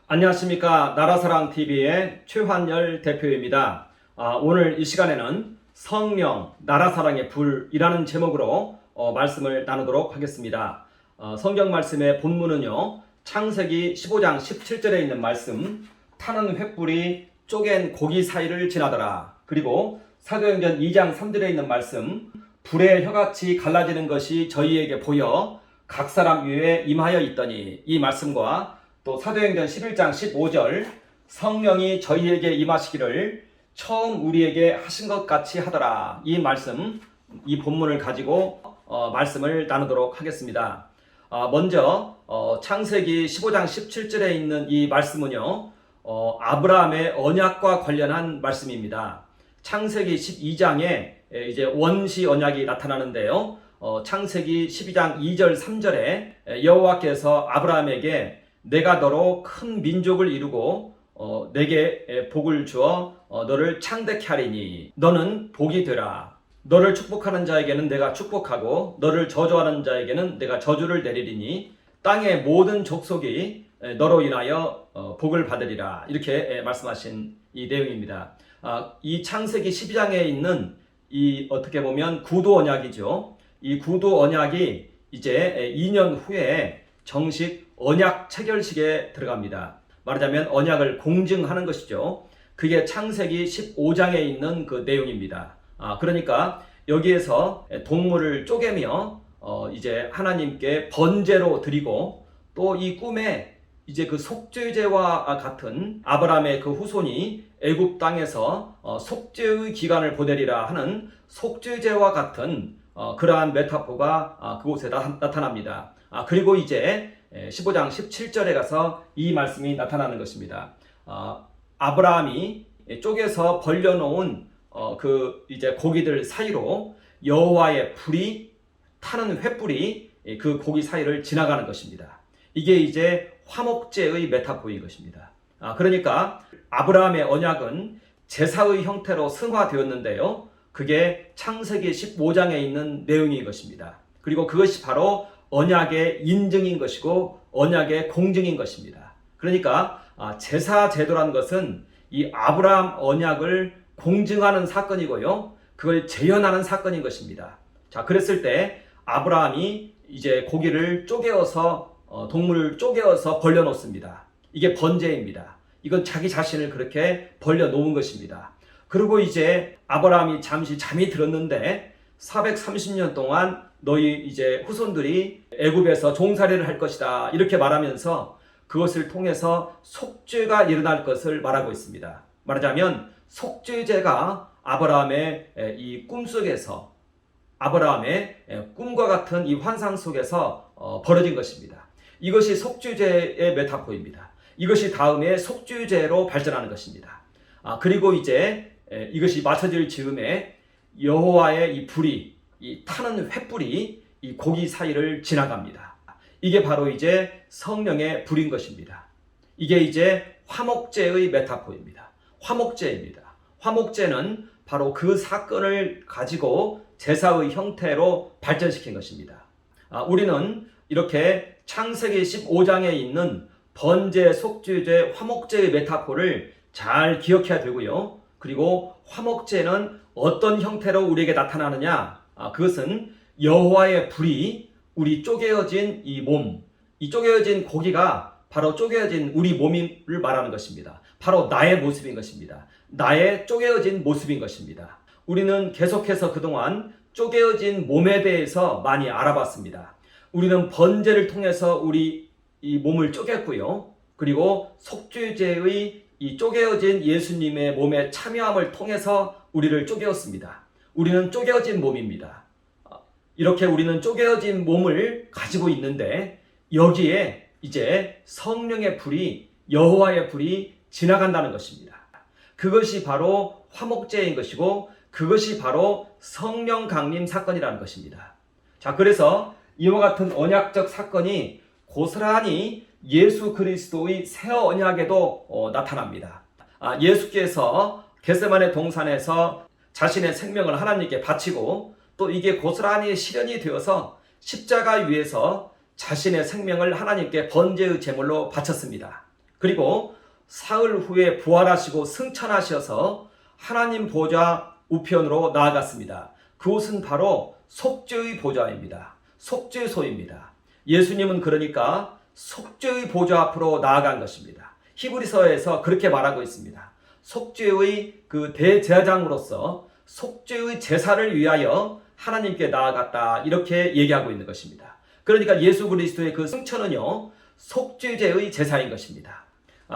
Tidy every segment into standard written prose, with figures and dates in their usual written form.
안녕하십니까. 나라사랑TV의 최환열 대표입니다. 오늘 이 시간에는 성령, 나라사랑의 불이라는 제목으로 말씀을 나누도록 하겠습니다. 성경 말씀의 본문은요, 창세기 15장 17절에 있는 말씀, 타는 횃불이 쪼갠 고기 사이를 지나더라. 그리고 사도행전 2장 3절에 있는 말씀, 불의 혀같이 갈라지는 것이 저희에게 보여 각 사람 위에 임하여 있더니, 이 말씀과 또 사도행전 11장 15절 성령이 저희에게 임하시기를 처음 우리에게 하신 것 같이 하더라. 이 말씀, 이 본문을 가지고 말씀을 나누도록 하겠습니다. 먼저 창세기 15장 17절에 있는 이 말씀은요, 아브라함의 언약과 관련한 말씀입니다. 창세기 12장에 이제 원시 언약이 나타나는데요, 창세기 12장 2절 3절에 여호와께서 아브라함에게 내가 너로 큰 민족을 이루고 내게 복을 주어 너를 창대케 하리니 너는 복이 되라. 너를 축복하는 자에게는 내가 축복하고 너를 저주하는 자에게는 내가 저주를 내리리니 땅의 모든 족속이 너로 인하여 복을 받으리라. 이렇게 말씀하신 이 내용입니다. 이 창세기 12장에 있는 이 어떻게 보면 구두 언약이죠. 이 구두 언약이 이제 2년 후에 정식 언약 체결식에 들어갑니다. 말하자면 언약을 공증하는 것이죠. 그게 창세기 15장에 있는 그 내용입니다. 그러니까 여기에서 동물을 쪼개며 이제 하나님께 번제로 드리고, 또 이 꿈에 이제 그 속죄제와 같은 아브라함의 그 후손이 애굽 땅에서 속죄의 기간을 보내리라 하는 속죄제와 같은 그러한 메타포가 그곳에 나타납니다. 그리고 이제 15장 17절에 가서 이 말씀이 나타나는 것입니다. 아브라함이 쪼개서 벌려놓은 그 이제 고기들 사이로 여호와의 불이 타는 횃불이 그 고기 사이를 지나가는 것입니다. 이게 이제 화목제의 메타포인 것입니다. 그러니까 아브라함의 언약은 제사의 형태로 승화되었는데요, 그게 창세기 15장에 있는 내용인 것입니다. 그리고 그것이 바로 언약의 인증인 것이고 언약의 공증인 것입니다. 그러니까 제사 제도라는 것은 이 아브라함 언약을 공증하는 사건이고요, 그걸 재현하는 사건인 것입니다. 자, 그랬을 때 아브라함이 이제 고기를 쪼개어서 동물을 쪼개어서 벌려놓습니다. 이게 번제입니다. 이건 자기 자신을 그렇게 벌려놓은 것입니다. 그리고 이제 아브라함이 잠시 잠이 들었는데 430년 동안 너희 이제 후손들이 애굽에서 종살이를 할 것이다, 이렇게 말하면서 그것을 통해서 속죄가 일어날 것을 말하고 있습니다. 말하자면 속죄제가 아브라함의 이 꿈속에서, 아브라함의 꿈과 같은 이 환상 속에서 벌어진 것입니다. 이것이 속죄제의 메타포입니다. 이것이 다음에 속죄제로 발전하는 것입니다. 그리고 이제 이것이 맞춰질 즈음에 여호와의 이 불이, 이 타는 횃불이 이 고기 사이를 지나갑니다. 이게 바로 이제 성령의 불인 것입니다. 이게 이제 화목제의 메타포입니다. 화목제입니다. 화목제는 바로 그 사건을 가지고 제사의 형태로 발전시킨 것입니다. 우리는 이렇게 창세기 15장에 있는 번제, 속죄제, 화목제의 메타포를 잘 기억해야 되고요. 그리고 화목제는 어떤 형태로 우리에게 나타나느냐? 그것은 여호와의 불이 우리 쪼개어진 이 몸, 이 쪼개어진 고기가 바로 쪼개어진 우리 몸을 말하는 것입니다. 바로 나의 모습인 것입니다. 나의 쪼개어진 모습인 것입니다. 우리는 계속해서 그동안 쪼개어진 몸에 대해서 많이 알아봤습니다. 우리는 번제를 통해서 우리 이 몸을 쪼갰고요. 그리고 속죄제의 이 쪼개어진 예수님의 몸에 참여함을 통해서 우리를 쪼개었습니다. 우리는 쪼개어진 몸입니다. 이렇게 우리는 쪼개어진 몸을 가지고 있는데 여기에 이제 성령의 불이, 여호와의 불이 지나간다는 것입니다. 그것이 바로 화목제인 것이고 그것이 바로 성령 강림 사건이라는 것입니다. 자, 그래서 이와 같은 언약적 사건이 고스란히 예수 그리스도의 새 언약에도 나타납니다. 예수께서 겟세마네 동산에서 자신의 생명을 하나님께 바치고, 또 이게 고스란히 실현이 되어서 십자가 위에서 자신의 생명을 하나님께 번제의 제물로 바쳤습니다. 그리고 사흘 후에 부활하시고 승천하셔서 하나님 보좌 우편으로 나아갔습니다. 그곳은 바로 속죄의 보좌입니다. 속죄소입니다. 예수님은 그러니까 속죄의 보좌 앞으로 나아간 것입니다. 히브리서에서 그렇게 말하고 있습니다. 속죄의 그 대제사장으로서 속죄의 제사를 위하여 하나님께 나아갔다, 이렇게 얘기하고 있는 것입니다. 그러니까 예수 그리스도의 그 승천은요, 속죄제의 제사인 것입니다.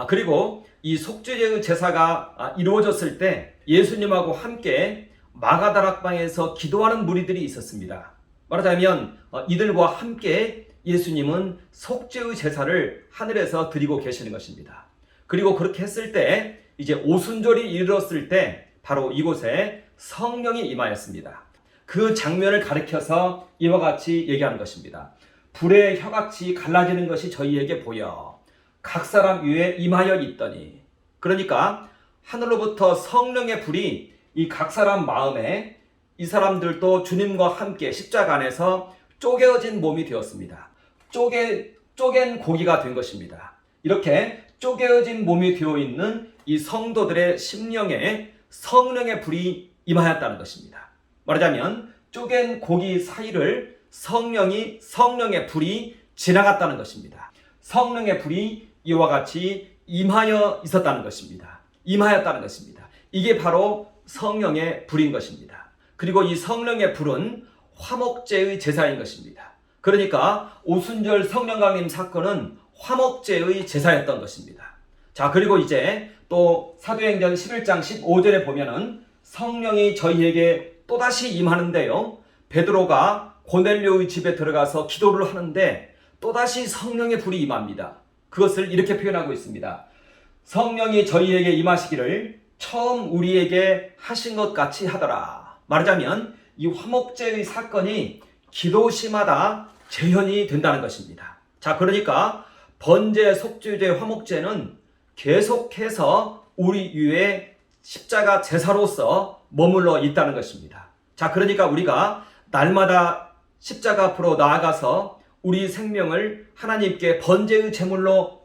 그리고 이 속죄제의 제사가 이루어졌을 때 예수님하고 함께 마가다락방에서 기도하는 무리들이 있었습니다. 말하자면 이들과 함께 예수님은 속죄의 제사를 하늘에서 드리고 계시는 것입니다. 그리고 그렇게 했을 때 이제 오순절이 이르렀을 때 바로 이곳에 성령이 임하였습니다. 그 장면을 가리켜서 이와 같이 얘기하는 것입니다. 불의 혀같이 갈라지는 것이 저희에게 보여 각 사람 위에 임하여 있더니, 그러니까 하늘로부터 성령의 불이 이 각 사람 마음에, 이 사람들도 주님과 함께 십자가 안에서 쪼개어진 몸이 되었습니다. 쪼갠 고기가 된 것입니다. 이렇게 쪼개어진 몸이 되어 있는 이 성도들의 심령에 성령의 불이 임하였다는 것입니다. 말하자면 쪼갠 고기 사이를 성령의 불이 지나갔다는 것입니다. 성령의 불이 이와 같이 임하여 있었다는 것입니다. 임하였다는 것입니다. 이게 바로 성령의 불인 것입니다. 그리고 이 성령의 불은 화목제의 제사인 것입니다. 그러니까 오순절 성령 강림 사건은 화목제의 제사였던 것입니다. 자, 그리고 이제 또 사도행전 11장 15절에 보면은 성령이 저희에게 또다시 임하는데요, 베드로가 고넬료의 집에 들어가서 기도를 하는데 또다시 성령의 불이 임합니다. 그것을 이렇게 표현하고 있습니다. 성령이 저희에게 임하시기를 처음 우리에게 하신 것 같이 하더라. 말하자면 이 화목제의 사건이 기도시마다 재현이 된다는 것입니다. 자, 그러니까 번제, 속죄제, 화목제는 계속해서 우리 위에 십자가 제사로서 머물러 있다는 것입니다. 자, 그러니까 우리가 날마다 십자가 앞으로 나아가서 우리 생명을 하나님께 번제의 제물로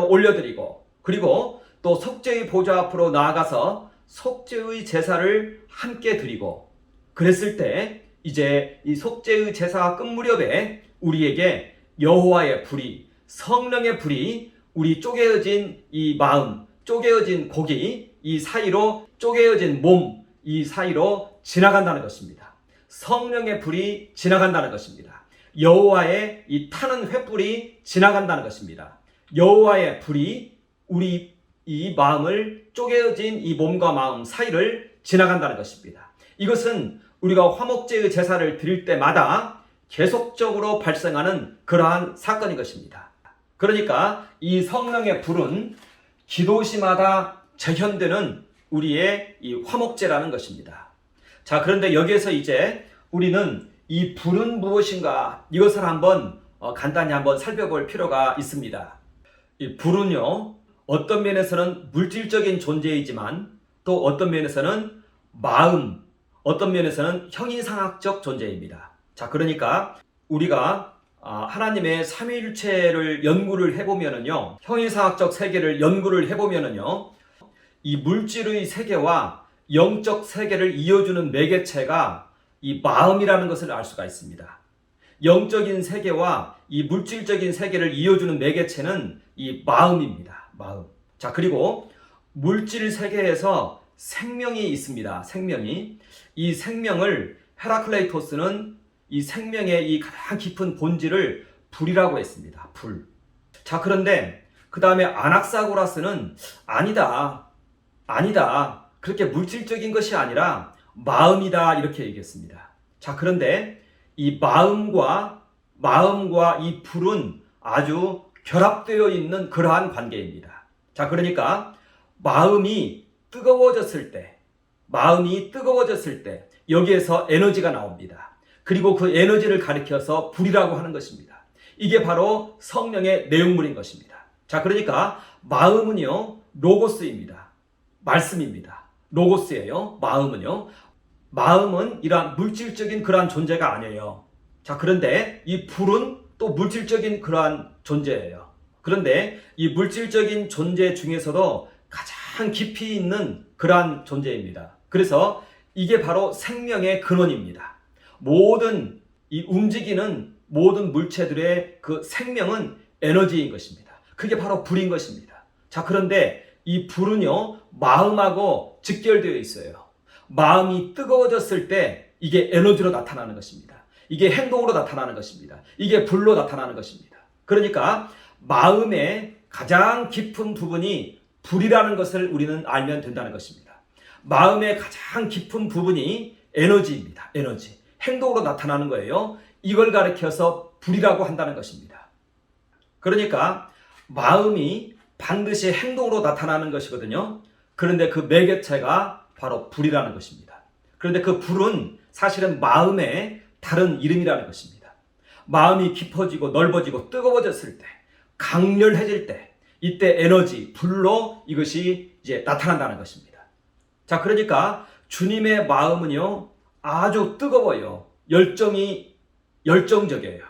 올려드리고, 그리고 또 속죄의 보좌 앞으로 나아가서 속죄의 제사를 함께 드리고, 그랬을 때 이제 이 속죄의 제사가 끝 무렵에 우리에게 여호와의 불이, 성령의 불이 우리 쪼개어진 이 마음, 쪼개어진 고기, 이 사이로 쪼개어진 몸, 이 사이로 지나간다는 것입니다. 성령의 불이 지나간다는 것입니다. 여호와의 이 타는 횃불이 지나간다는 것입니다. 여호와의 불이 우리 이 마음을, 쪼개어진 이 몸과 마음 사이를 지나간다는 것입니다. 이것은 우리가 화목제의 제사를 드릴 때마다 계속적으로 발생하는 그러한 사건인 것입니다. 그러니까 이 성령의 불은 기도시마다 재현되는 우리의 이 화목제라는 것입니다. 자, 그런데 여기에서 이제 우리는 이 불은 무엇인가, 이것을 간단히 한번 살펴볼 필요가 있습니다. 이 불은요, 어떤 면에서는 물질적인 존재이지만 또 어떤 면에서는 마음, 어떤 면에서는 형이상학적 존재입니다. 자, 그러니까 우리가 하나님의 삼위일체를 연구를 해보면은요, 형이상학적 세계를 연구를 해보면은요, 이 물질의 세계와 영적 세계를 이어주는 매개체가 이 마음이라는 것을 알 수가 있습니다. 영적인 세계와 이 물질적인 세계를 이어주는 매개체는 이 마음입니다. 마음. 자, 그리고 물질 세계에서 생명이 있습니다. 생명이. 이 생명을 헤라클레이토스는 이 생명의 이 가장 깊은 본질을 불이라고 했습니다. 불. 자, 그런데 그 다음에 아낙사고라스는 아니다. 그렇게 물질적인 것이 아니라 마음이다, 이렇게 얘기했습니다. 자, 그런데 이 마음과 이 불은 아주 결합되어 있는 그러한 관계입니다. 자, 그러니까 마음이 뜨거워졌을 때 여기에서 에너지가 나옵니다. 그리고 그 에너지를 가리켜서 불이라고 하는 것입니다. 이게 바로 성령의 내용물인 것입니다. 자, 그러니까 마음은요, 로고스입니다. 말씀입니다. 로고스예요. 마음은 이러한 물질적인 그러한 존재가 아니에요. 자, 그런데 이 불은 또 물질적인 그러한 존재예요. 그런데 이 물질적인 존재 중에서도 가장 깊이 있는 그러한 존재입니다. 그래서 이게 바로 생명의 근원입니다. 모든 이 움직이는 모든 물체들의 그 생명은 에너지인 것입니다. 그게 바로 불인 것입니다. 자, 그런데 이 불은요, 마음하고 직결되어 있어요. 마음이 뜨거워졌을 때 이게 에너지로 나타나는 것입니다. 이게 행동으로 나타나는 것입니다. 이게 불로 나타나는 것입니다. 그러니까 마음의 가장 깊은 부분이 불이라는 것을 우리는 알면 된다는 것입니다. 마음의 가장 깊은 부분이 에너지입니다. 에너지. 행동으로 나타나는 거예요. 이걸 가리켜서 불이라고 한다는 것입니다. 그러니까 마음이 반드시 행동으로 나타나는 것이거든요. 그런데 그 매개체가 바로 불이라는 것입니다. 그런데 그 불은 사실은 마음의 다른 이름이라는 것입니다. 마음이 깊어지고 넓어지고 뜨거워졌을 때, 강렬해질 때, 이때 에너지, 불로 이것이 이제 나타난다는 것입니다. 자, 그러니까 주님의 마음은요, 아주 뜨거워요. 열정적이에요.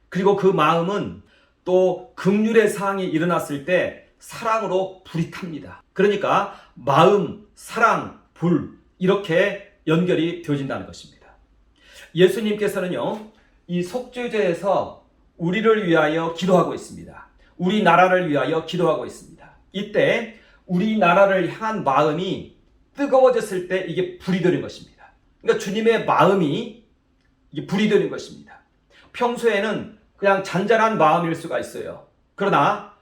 그리고 그 마음은 또 긍휼의 사항이 일어났을 때 사랑으로 불이 탑니다. 그러니까 마음, 사랑, 불 이렇게 연결이 되어진다는 것입니다. 예수님께서는요, 이 속죄제에서 우리를 위하여 기도하고 있습니다. 우리나라를 위하여 기도하고 있습니다. 이때 우리나라를 향한 마음이 뜨거워졌을 때 이게 불이 되는 것입니다. 그러니까 주님의 마음이 이게 불이 되는 것입니다. 평소에는 그냥 잔잔한 마음일 수가 있어요. 그러나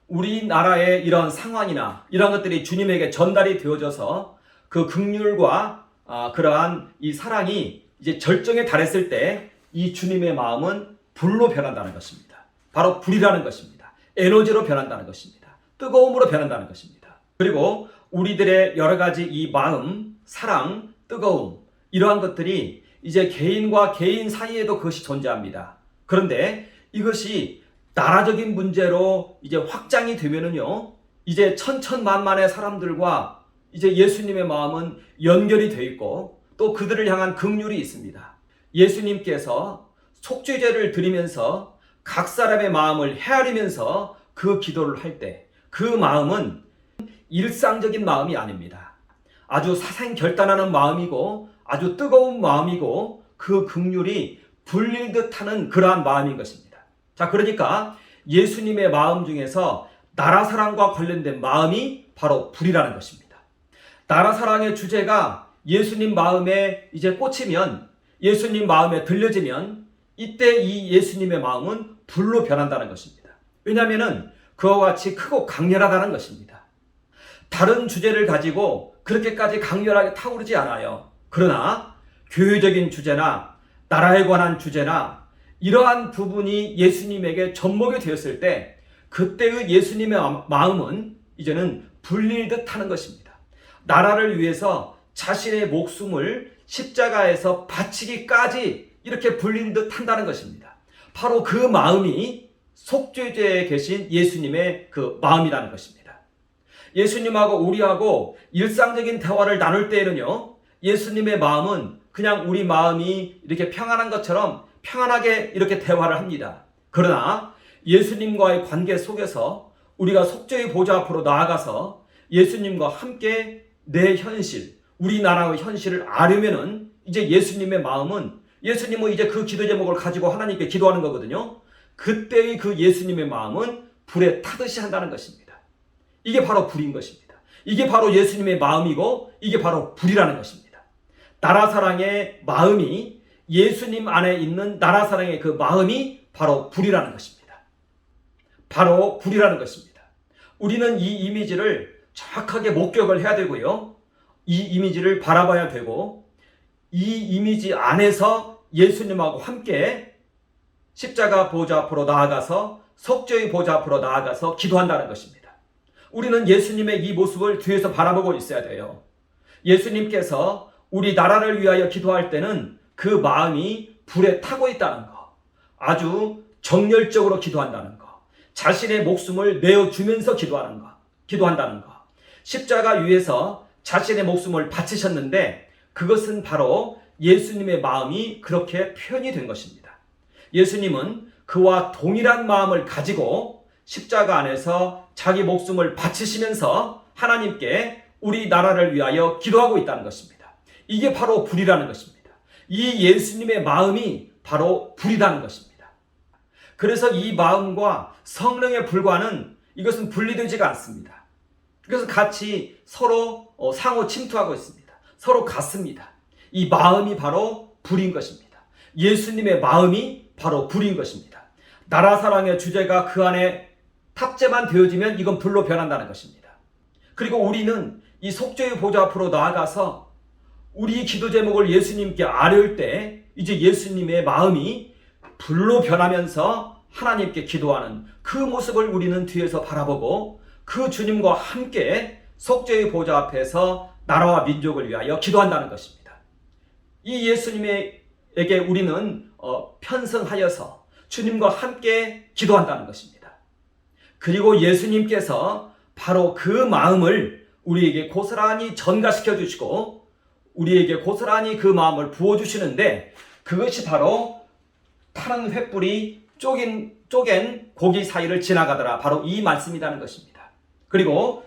우리나라의 이런 상황이나 이런 것들이 주님에게 전달이 되어져서 그 긍휼과 그러한 이 사랑이 이제 절정에 달했을 때 이 주님의 마음은 불로 변한다는 것입니다. 바로 불이라는 것입니다. 에너지로 변한다는 것입니다. 뜨거움으로 변한다는 것입니다. 그리고 우리들의 여러 가지 이 마음, 사랑, 뜨거움 이러한 것들이 이제 개인과 개인 사이에도 그것이 존재합니다. 그런데 이것이 나라적인 문제로 이제 확장이 되면은요, 이제 천천만만의 사람들과 이제 예수님의 마음은 연결이 되어 있고 또 그들을 향한 긍휼이 있습니다. 예수님께서 속죄제를 드리면서 각 사람의 마음을 헤아리면서 그 기도를 할 때 그 마음은 일상적인 마음이 아닙니다. 아주 사생결단하는 마음이고 아주 뜨거운 마음이고 그 긍휼이 불릴 듯하는 그러한 마음인 것입니다. 자, 그러니까 예수님의 마음 중에서 나라 사랑과 관련된 마음이 바로 불이라는 것입니다. 나라 사랑의 주제가 예수님 마음에 이제 꽂히면, 예수님 마음에 들려지면 이때 이 예수님의 마음은 불로 변한다는 것입니다. 왜냐하면 그와 같이 크고 강렬하다는 것입니다. 다른 주제를 가지고 그렇게까지 강렬하게 타오르지 않아요. 그러나 교회적인 주제나 나라에 관한 주제나 이러한 부분이 예수님에게 접목이 되었을 때 그때의 예수님의 마음은 이제는 불릴 듯하는 것입니다. 나라를 위해서 자신의 목숨을 십자가에서 바치기까지 이렇게 불린 듯 한다는 것입니다. 바로 그 마음이 속죄제에 계신 예수님의 그 마음이라는 것입니다. 예수님하고 우리하고 일상적인 대화를 나눌 때에는요, 예수님의 마음은 그냥 우리 마음이 이렇게 평안한 것처럼 평안하게 이렇게 대화를 합니다. 그러나 예수님과의 관계 속에서 우리가 속죄의 보좌 앞으로 나아가서 예수님과 함께 내 현실, 우리나라의 현실을 아려면은 이제 예수님의 마음은, 예수님은 이제 그 기도 제목을 가지고 하나님께 기도하는 거거든요. 그때의 그 예수님의 마음은 불에 타듯이 한다는 것입니다. 이게 바로 불인 것입니다. 이게 바로 예수님의 마음이고 이게 바로 불이라는 것입니다. 나라 사랑의 마음이, 예수님 안에 있는 나라 사랑의 그 마음이 바로 불이라는 것입니다. 바로 불이라는 것입니다. 우리는 이 이미지를 정확하게 목격을 해야 되고요. 이 이미지를 바라봐야 되고 이 이미지 안에서 예수님하고 함께 십자가 보좌 앞으로 나아가서 속죄의 보좌 앞으로 나아가서 기도한다는 것입니다. 우리는 예수님의 이 모습을 뒤에서 바라보고 있어야 돼요. 예수님께서 우리 나라를 위하여 기도할 때는 그 마음이 불에 타고 있다는 거, 아주 정열적으로 기도한다는 거, 자신의 목숨을 내어주면서 기도한다는 거, 십자가 위에서 자신의 목숨을 바치셨는데 그것은 바로 예수님의 마음이 그렇게 표현이 된 것입니다. 예수님은 그와 동일한 마음을 가지고 십자가 안에서 자기 목숨을 바치시면서 하나님께 우리 나라를 위하여 기도하고 있다는 것입니다. 이게 바로 불이라는 것입니다. 이 예수님의 마음이 바로 불이라는 것입니다. 그래서 이 마음과 성령의 불과는 이것은 분리되지가 않습니다. 그래서 같이 서로 상호 침투하고 있습니다. 서로 같습니다. 이 마음이 바로 불인 것입니다. 예수님의 마음이 바로 불인 것입니다. 나라 사랑의 주제가 그 안에 탑재만 되어지면 이건 불로 변한다는 것입니다. 그리고 우리는 이 속죄의 보좌 앞으로 나아가서 우리 기도 제목을 예수님께 아뢰올 때 이제 예수님의 마음이 불로 변하면서 하나님께 기도하는 그 모습을 우리는 뒤에서 바라보고 그 주님과 함께 속죄의 보좌 앞에서 나라와 민족을 위하여 기도한다는 것입니다. 이 예수님에게 우리는 편성하여서 주님과 함께 기도한다는 것입니다. 그리고 예수님께서 바로 그 마음을 우리에게 고스란히 전가시켜 주시고 우리에게 고스란히 그 마음을 부어주시는데 그것이 바로 타는 횃불이 쪼갠 고기 사이를 지나가더라. 바로 이 말씀이라는 것입니다. 그리고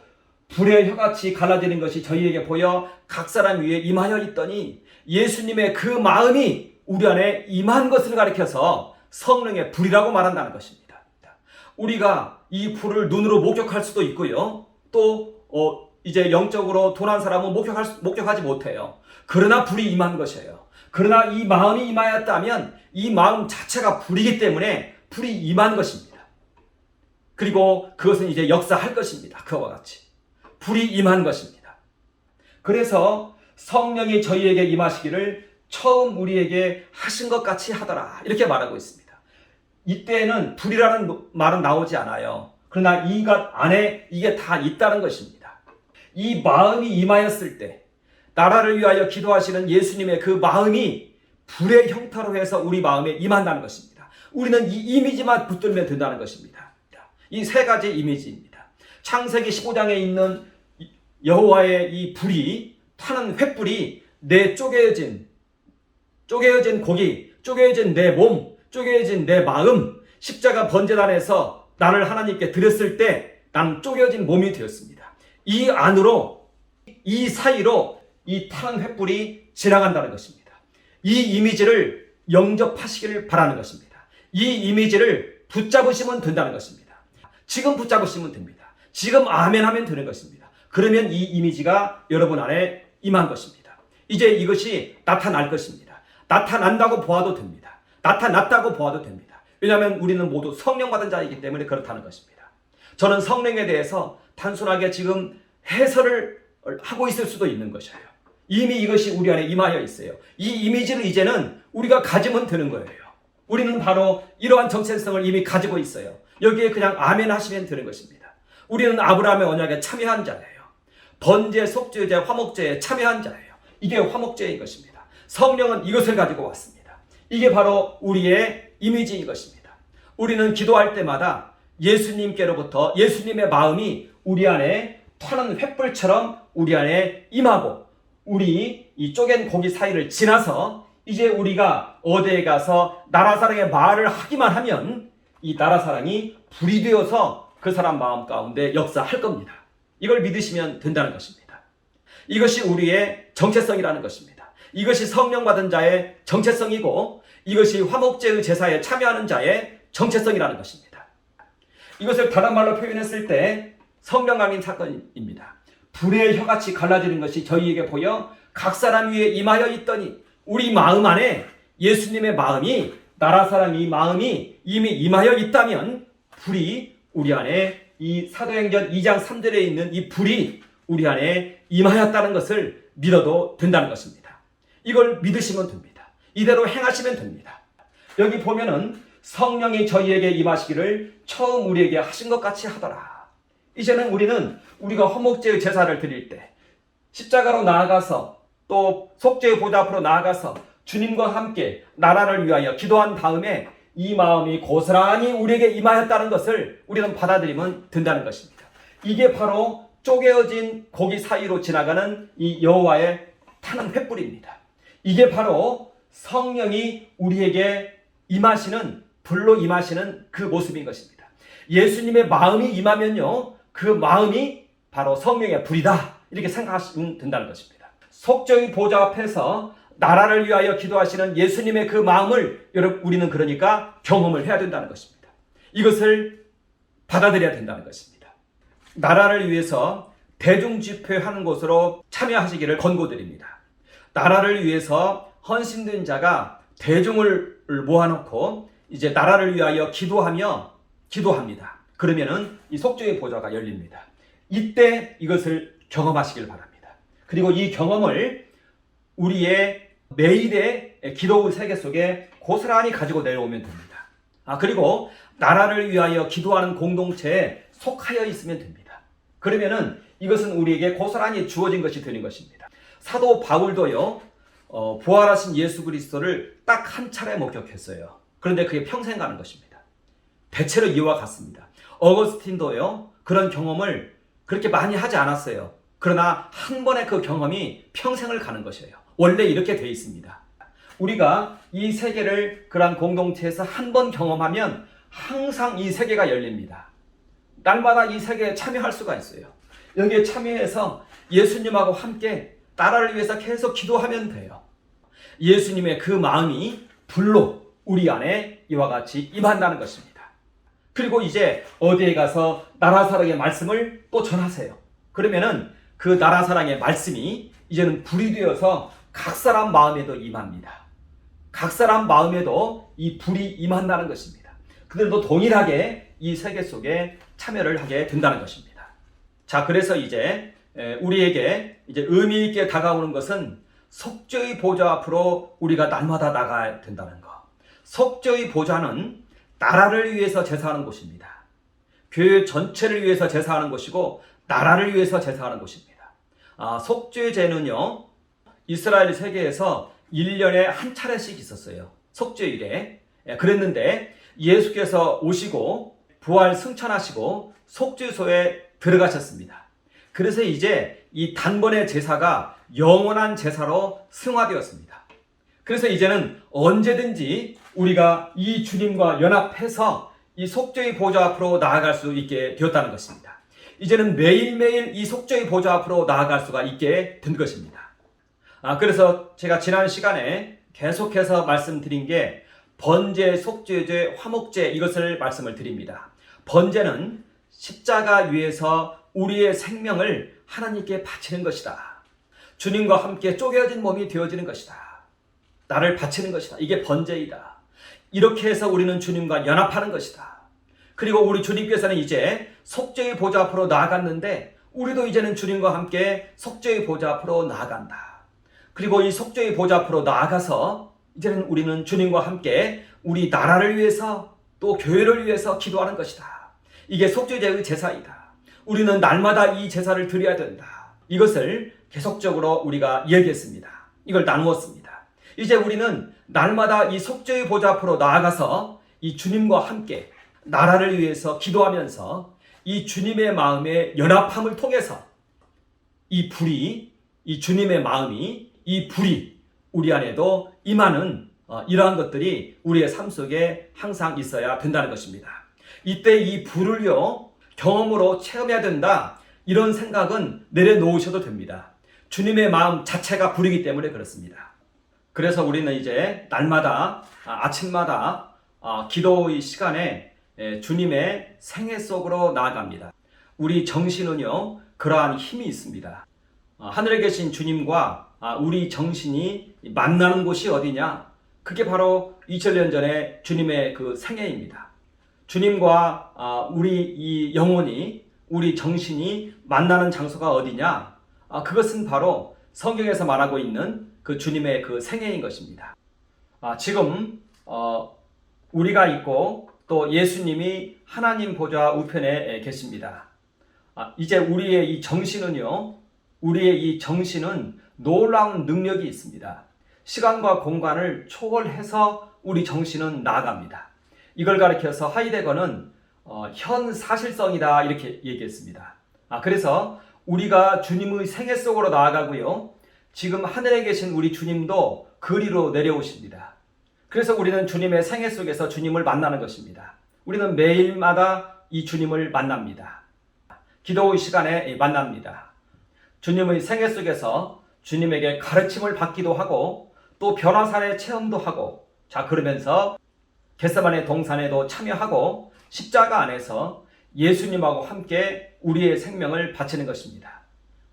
불의 혀같이 갈라지는 것이 저희에게 보여 각 사람 위에 임하여 있더니 예수님의 그 마음이 우리 안에 임한 것을 가리켜서 성령의 불이라고 말한다는 것입니다. 우리가 이 불을 눈으로 목격할 수도 있고요. 또 이제 영적으로 둔한 사람은 목격하지 못해요. 그러나 불이 임한 것이에요. 그러나 이 마음이 임하였다면 이 마음 자체가 불이기 때문에 불이 임한 것입니다. 그리고 그것은 이제 역사할 것입니다. 그와 같이 불이 임한 것입니다. 그래서 성령이 저희에게 임하시기를 처음 우리에게 하신 것 같이 하더라 이렇게 말하고 있습니다. 이때에는 불이라는 말은 나오지 않아요. 그러나 이것 안에 이게 다 있다는 것입니다. 이 마음이 임하였을 때 나라를 위하여 기도하시는 예수님의 그 마음이 불의 형태로 해서 우리 마음에 임한다는 것입니다. 우리는 이 이미지만 붙들면 된다는 것입니다. 이 세 가지 이미지입니다. 창세기 15장에 있는 여호와의 이 불이 타는 횃불이 내 쪼개어진 고기, 쪼개어진 내 몸, 쪼개어진 내 마음, 십자가 번제단에서 나를 하나님께 드렸을 때 난 쪼개어진 몸이 되었습니다. 이 안으로, 이 사이로 이 타는 횃불이 지나간다는 것입니다. 이 이미지를 영접하시기를 바라는 것입니다. 이 이미지를 붙잡으시면 된다는 것입니다. 지금 붙잡으시면 됩니다. 지금 아멘 하면 되는 것입니다. 그러면 이 이미지가 여러분 안에 임한 것입니다. 이제 이것이 나타날 것입니다. 나타난다고 보아도 됩니다. 나타났다고 보아도 됩니다. 왜냐하면 우리는 모두 성령 받은 자이기 때문에 그렇다는 것입니다. 저는 성령에 대해서 단순하게 지금 해설을 하고 있을 수도 있는 것이에요. 이미 이것이 우리 안에 임하여 있어요. 이 이미지를 이제는 우리가 가지면 되는 거예요. 우리는 바로 이러한 정체성을 이미 가지고 있어요. 여기에 그냥 아멘 하시면 되는 것입니다. 우리는 아브라함의 언약에 참여한 자예요. 번제, 속죄제, 화목제에 참여한 자예요. 이게 화목제인 것입니다. 성령은 이것을 가지고 왔습니다. 이게 바로 우리의 이미지인 것입니다. 우리는 기도할 때마다 예수님께로부터 예수님의 마음이 우리 안에 타는 횃불처럼 우리 안에 임하고 우리 이 쪼갠 고기 사이를 지나서 이제 우리가 어디에 가서 나라사랑의 말을 하기만 하면 이 나라사랑이 불이 되어서 그 사람 마음 가운데 역사할 겁니다. 이걸 믿으시면 된다는 것입니다. 이것이 우리의 정체성이라는 것입니다. 이것이 성령 받은 자의 정체성이고 이것이 화목제의 제사에 참여하는 자의 정체성이라는 것입니다. 이것을 다른 말로 표현했을 때 성령 강림 사건입니다. 불의 혀같이 갈라지는 것이 저희에게 보여 각 사람 위에 임하여 있더니 우리 마음 안에 예수님의 마음이 나라사랑 이 마음이 이미 임하여 있다면 불이 우리 안에 이 사도행전 2장 3절에 있는 이 불이 우리 안에 임하였다는 것을 믿어도 된다는 것입니다. 이걸 믿으시면 됩니다. 이대로 행하시면 됩니다. 여기 보면은 성령이 저희에게 임하시기를 처음 우리에게 하신 것 같이 하더라. 이제는 우리는 우리가 화목제의 제사를 드릴 때 십자가로 나아가서 또 속죄의 보좌 앞으로 나아가서 주님과 함께 나라를 위하여 기도한 다음에 이 마음이 고스란히 우리에게 임하였다는 것을 우리는 받아들이면 된다는 것입니다. 이게 바로 쪼개어진 고기 사이로 지나가는 이 여호와의 타는 횃불입니다. 이게 바로 성령이 우리에게 임하시는 불로 임하시는 그 모습인 것입니다. 예수님의 마음이 임하면요, 그 마음이 바로 성령의 불이다, 이렇게 생각하시면 된다는 것입니다. 속죄의 보좌 앞에서 나라를 위하여 기도하시는 예수님의 그 마음을 여러분, 우리는 그러니까 경험을 해야 된다는 것입니다. 이것을 받아들여야 된다는 것입니다. 나라를 위해서 대중집회하는 곳으로 참여하시기를 권고드립니다. 나라를 위해서 헌신된 자가 대중을 모아놓고 이제 나라를 위하여 기도합니다. 그러면은 이 속죄의 보좌가 열립니다. 이때 이것을 경험하시길 바랍니다. 그리고 이 경험을 우리의 매일의 기도 세계 속에 고스란히 가지고 내려오면 됩니다. 그리고 나라를 위하여 기도하는 공동체에 속하여 있으면 됩니다. 그러면은 이것은 우리에게 고스란히 주어진 것이 되는 것입니다. 사도 바울도요, 부활하신 예수 그리스도를 딱 한 차례 목격했어요. 그런데 그게 평생 가는 것입니다. 대체로 이와 같습니다. 어거스틴도요, 그런 경험을 그렇게 많이 하지 않았어요. 그러나 한 번의 그 경험이 평생을 가는 것이에요. 원래 이렇게 돼 있습니다. 우리가 이 세계를 그런 공동체에서 한 번 경험하면 항상 이 세계가 열립니다. 날마다 이 세계에 참여할 수가 있어요. 여기에 참여해서 예수님하고 함께 나라를 위해서 계속 기도하면 돼요. 예수님의 그 마음이 불로 우리 안에 이와 같이 임한다는 것입니다. 그리고 이제 어디에 가서 나라사랑의 말씀을 또 전하세요. 그러면은 그 나라사랑의 말씀이 이제는 불이 되어서 각 사람 마음에도 임합니다. 각 사람 마음에도 이 불이 임한다는 것입니다. 그들도 동일하게 이 세계 속에 참여를 하게 된다는 것입니다. 자, 그래서 이제 우리에게 이제 의미 있게 다가오는 것은 속죄의 보좌 앞으로 우리가 날마다 나가야 된다는 것. 속죄의 보좌는 나라를 위해서 제사하는 곳입니다. 교회 전체를 위해서 제사하는 곳이고 나라를 위해서 제사하는 곳입니다. 속죄제는요, 이스라엘 세계에서 1년에 한 차례씩 있었어요. 속죄일에. 그랬는데 예수께서 오시고 부활 승천하시고 속죄소에 들어가셨습니다. 그래서 이제 이 단번의 제사가 영원한 제사로 승화되었습니다. 그래서 이제는 언제든지 우리가 이 주님과 연합해서 이 속죄의 보좌 앞으로 나아갈 수 있게 되었다는 것입니다. 이제는 매일매일 이 속죄의 보좌 앞으로 나아갈 수가 있게 된 것입니다. 그래서 제가 지난 시간에 계속해서 말씀드린 게 번제, 속죄제, 화목제, 이것을 말씀을 드립니다. 번제는 십자가 위에서 우리의 생명을 하나님께 바치는 것이다. 주님과 함께 쪼개진 몸이 되어지는 것이다. 나를 바치는 것이다. 이게 번제이다. 이렇게 해서 우리는 주님과 연합하는 것이다. 그리고 우리 주님께서는 이제 속죄의 보좌 앞으로 나아갔는데 우리도 이제는 주님과 함께 속죄의 보좌 앞으로 나아간다. 그리고 이 속죄의 보좌 앞으로 나아가서 이제는 우리는 주님과 함께 우리 나라를 위해서 또 교회를 위해서 기도하는 것이다. 이게 속죄제의 제사이다. 우리는 날마다 이 제사를 드려야 된다. 이것을 계속적으로 우리가 얘기했습니다. 이걸 나누었습니다. 이제 우리는 날마다 이 속죄의 보좌 앞으로 나아가서 이 주님과 함께 나라를 위해서 기도하면서 이 주님의 마음의 연합함을 통해서 이 불이, 이 주님의 마음이, 이 불이 우리 안에도 임하는 이러한 것들이 우리의 삶 속에 항상 있어야 된다는 것입니다. 이때 이 불을요, 경험으로 체험해야 된다, 이런 생각은 내려놓으셔도 됩니다. 주님의 마음 자체가 불이기 때문에 그렇습니다. 그래서 우리는 이제 날마다 아침마다 기도의 시간에 주님의 생애 속으로 나아갑니다. 우리 정신은요, 그러한 힘이 있습니다. 하늘에 계신 주님과 우리 정신이 만나는 곳이 어디냐? 그게 바로 2000년 전에 주님의 그 생애입니다. 주님과 우리 이 영혼이, 우리 정신이 만나는 장소가 어디냐? 그것은 바로 성경에서 말하고 있는 그 주님의 그 생애인 것입니다. 지금 우리가 있고 또 예수님이 하나님 보좌 우편에 계십니다. 이제 우리의 이 정신은요, 우리의 이 정신은 놀라운 능력이 있습니다. 시간과 공간을 초월해서 우리 정신은 나아갑니다. 이걸 가리켜서 하이데거는 현사실성이다, 이렇게 얘기했습니다. 그래서 우리가 주님의 생애 속으로 나아가고요, 지금 하늘에 계신 우리 주님도 그리로 내려오십니다. 그래서 우리는 주님의 생애 속에서 주님을 만나는 것입니다. 우리는 매일마다 이 주님을 만납니다. 기도의 시간에 만납니다. 주님의 생애 속에서 주님에게 가르침을 받기도 하고 또 변화산의 체험도 하고, 자 그러면서 겟세마네 동산에도 참여하고 십자가 안에서 예수님하고 함께 우리의 생명을 바치는 것입니다.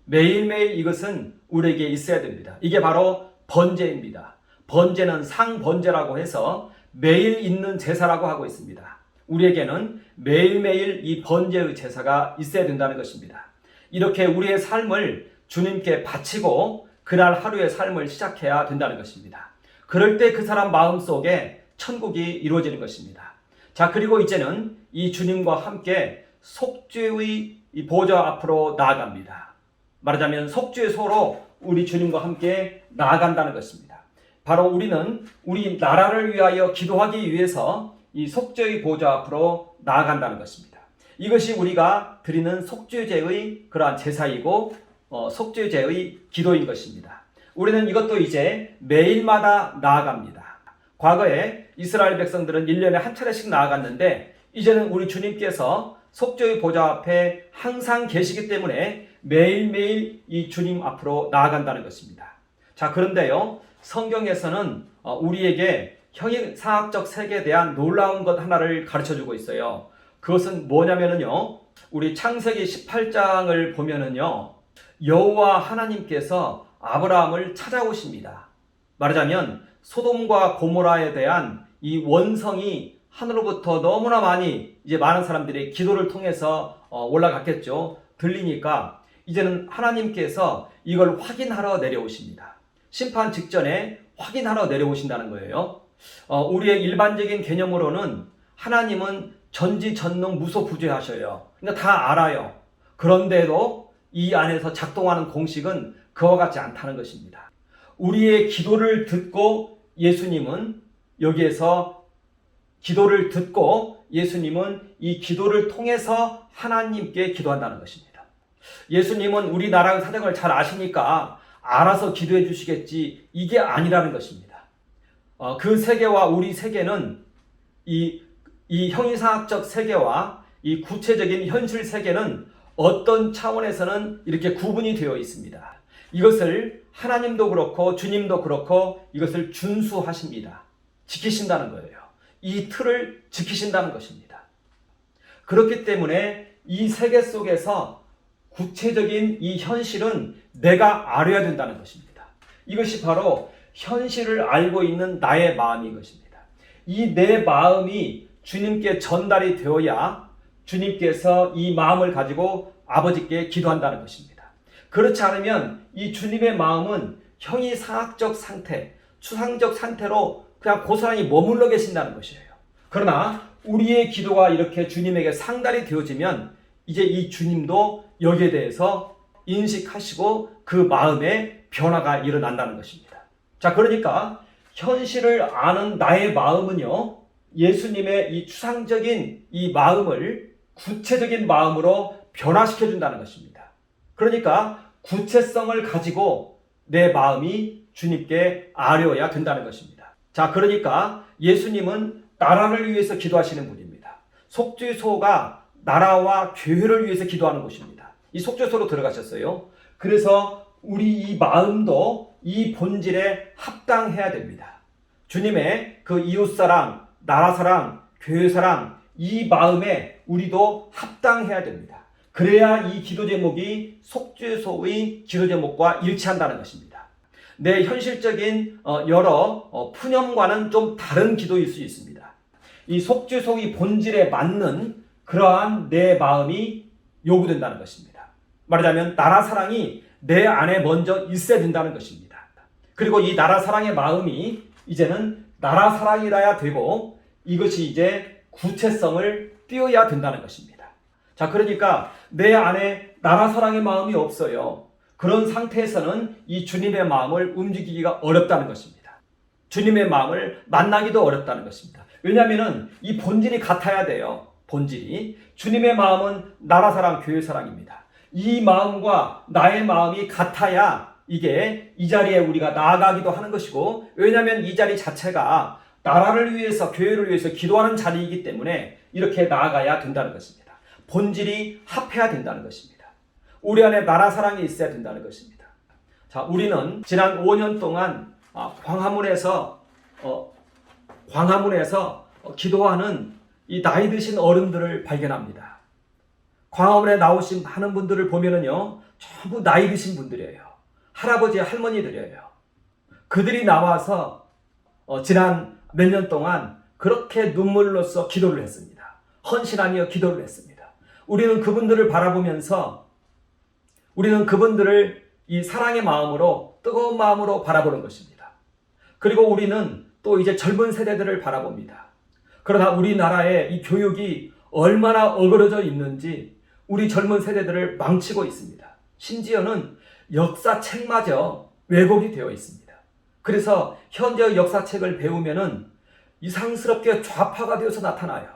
매일매일 이것은 우리에게 있어야 됩니다. 이게 바로 번제입니다. 번제는 상번제라고 해서 매일 있는 제사라고 하고 있습니다. 우리에게는 매일매일 이 번제의 제사가 있어야 된다는 것입니다. 이렇게 우리의 삶을 주님께 바치고 그날 하루의 삶을 시작해야 된다는 것입니다. 그럴 때 그 사람 마음속에 천국이 이루어지는 것입니다. 자, 그리고 이제는 이 주님과 함께 속죄의 이 보좌 앞으로 나아갑니다. 말하자면 속죄의 소로 우리 주님과 함께 나아간다는 것입니다. 바로 우리는 우리 나라를 위하여 기도하기 위해서 이 속죄의 보좌 앞으로 나아간다는 것입니다. 이것이 우리가 드리는 속죄제의 그러한 제사이고 속죄제의 기도인 것입니다. 우리는 이것도 이제 매일마다 나아갑니다. 과거에 이스라엘 백성들은 1년에 한 차례씩 나아갔는데 이제는 우리 주님께서 속죄의 보좌 앞에 항상 계시기 때문에 매일매일 이 주님 앞으로 나아간다는 것입니다. 자, 그런데요, 성경에서는 우리에게 형이상학적 세계에 대한 놀라운 것 하나를 가르쳐주고 있어요. 그것은 뭐냐면요, 우리 창세기 18장을 보면은요, 여호와 하나님께서 아브라함을 찾아오십니다. 말하자면 소돔과 고모라에 대한 이 원성이 하늘로부터 너무나 많이 이제 많은 사람들이 기도를 통해서 올라갔겠죠. 들리니까 이제는 하나님께서 이걸 확인하러 내려오십니다. 심판 직전에 확인하러 내려오신다는 거예요. 우리의 일반적인 개념으로는 하나님은 전지전능 무소부재하셔요. 그러니까 다 알아요. 그런데도 이 안에서 작동하는 공식은 그와 같지 않다는 것입니다. 우리의 기도를 듣고 예수님은 여기에서 기도를 듣고 예수님은 이 기도를 통해서 하나님께 기도한다는 것입니다. 예수님은 우리나라의 사정을 잘 아시니까 알아서 기도해 주시겠지, 이게 아니라는 것입니다. 그 세계와 우리 세계는 이 형이상학적 세계와 이 구체적인 현실 세계는 어떤 차원에서는 이렇게 구분이 되어 있습니다. 이것을 하나님도 그렇고 주님도 그렇고 이것을 준수하십니다. 지키신다는 거예요. 이 틀을 지키신다는 것입니다. 그렇기 때문에 이 세계 속에서 구체적인 이 현실은 내가 알아야 된다는 것입니다. 이것이 바로 현실을 알고 있는 나의 마음인 것입니다. 이 내 마음이 주님께 전달이 되어야 주님께서 이 마음을 가지고 아버지께 기도한다는 것입니다. 그렇지 않으면 이 주님의 마음은 형이상학적 상태, 추상적 상태로 그냥 고스란히 머물러 계신다는 것이에요. 그러나 우리의 기도가 이렇게 주님에게 상달이 되어지면 이제 이 주님도 여기에 대해서 인식하시고 그 마음에 변화가 일어난다는 것입니다. 자, 그러니까 현실을 아는 나의 마음은요, 예수님의 이 추상적인 이 마음을 구체적인 마음으로 변화시켜 준다는 것입니다. 그러니까 구체성을 가지고 내 마음이 주님께 아뢰어야 된다는 것입니다. 자, 그러니까 예수님은 나라를 위해서 기도하시는 분입니다. 속죄소가 나라와 교회를 위해서 기도하는 곳입니다. 이 속죄소로 들어가셨어요. 그래서 우리 이 마음도 이 본질에 합당해야 됩니다. 주님의 그 이웃사랑, 나라사랑, 교회사랑, 이 마음에 우리도 합당해야 됩니다. 그래야 이 기도 제목이 속죄소의 기도 제목과 일치한다는 것입니다. 내 현실적인 여러 푸념과는 좀 다른 기도일 수 있습니다. 이 속죄소의 본질에 맞는 그러한 내 마음이 요구된다는 것입니다. 말하자면 나라 사랑이 내 안에 먼저 있어야 된다는 것입니다. 그리고 이 나라 사랑의 마음이 이제는 나라 사랑이라야 되고 이것이 이제 구체성을 띄어야 된다는 것입니다. 자, 그러니까 내 안에 나라 사랑의 마음이 없어요. 그런 상태에서는 이 주님의 마음을 움직이기가 어렵다는 것입니다. 주님의 마음을 만나기도 어렵다는 것입니다. 왜냐하면 이 본질이 같아야 돼요. 본질이. 주님의 마음은 나라 사랑, 교회 사랑입니다. 이 마음과 나의 마음이 같아야 이게 이 자리에 우리가 나아가기도 하는 것이고, 왜냐하면 이 자리 자체가 나라를 위해서, 교회를 위해서 기도하는 자리이기 때문에 이렇게 나아가야 된다는 것입니다. 본질이 합해야 된다는 것입니다. 우리 안에 나라 사랑이 있어야 된다는 것입니다. 자, 우리는 지난 5년 동안 광화문에서 기도하는 이 나이 드신 어른들을 발견합니다. 광화문에 나오신 많은 분들을 보면은요, 전부 나이 드신 분들이에요. 할아버지, 할머니들이에요. 그들이 나와서 지난 몇 년 동안 그렇게 눈물로써 기도를 했습니다. 헌신하며 기도를 했습니다. 우리는 그분들을 바라보면서 우리는 그분들을 이 사랑의 마음으로, 뜨거운 마음으로 바라보는 것입니다. 그리고 우리는 또 이제 젊은 세대들을 바라봅니다. 그러나 우리나라의 이 교육이 얼마나 어그러져 있는지 우리 젊은 세대들을 망치고 있습니다. 심지어는 역사책마저 왜곡이 되어 있습니다. 그래서 현재 역사책을 배우면은 이상스럽게 좌파가 되어서 나타나요.